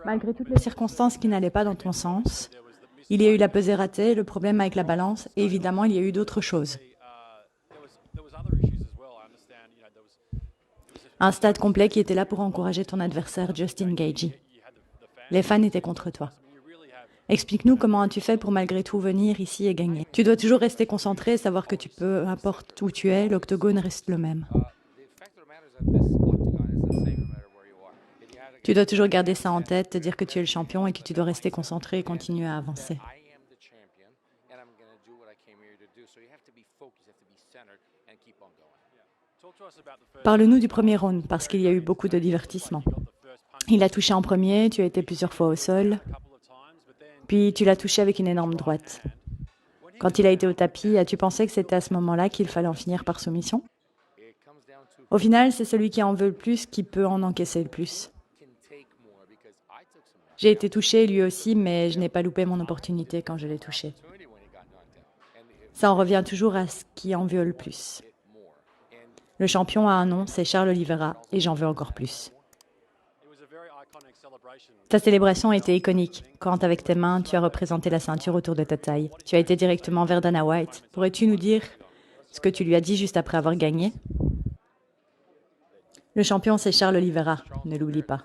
Malgré toutes les circonstances qui n'allaient pas dans ton sens, il y a eu la pesée ratée, le problème avec la balance, et évidemment, il y a eu d'autres choses. Un stade complet qui était là pour encourager ton adversaire, Justin Gaethje. Les fans étaient contre toi. Explique-nous comment as-tu fait pour malgré tout venir ici et gagner. Tu dois toujours rester concentré, savoir que peu importe où tu es, l'octogone reste le même. Tu dois toujours garder ça en tête, te dire que tu es le champion et que tu dois rester concentré et continuer à avancer. Parle-nous du premier round, parce qu'il y a eu beaucoup de divertissement. Il a touché en premier, tu as été plusieurs fois au sol, puis tu l'as touché avec une énorme droite. Quand il a été au tapis, as-tu pensé que c'était à ce moment-là qu'il fallait en finir par soumission? Au final, c'est celui qui en veut le plus qui peut en encaisser le plus. J'ai été touché lui aussi, mais je n'ai pas loupé mon opportunité quand je l'ai touché. Ça en revient toujours à ce qui en veut le plus. Le champion a un nom, c'est Charles Oliveira, et j'en veux encore plus. Ta célébration a été iconique. Quand, avec tes mains, tu as représenté la ceinture autour de ta taille. Tu as été directement vers Dana White. Pourrais-tu nous dire ce que tu lui as dit juste après avoir gagné? Le champion, c'est Charles Oliveira, ne l'oublie pas.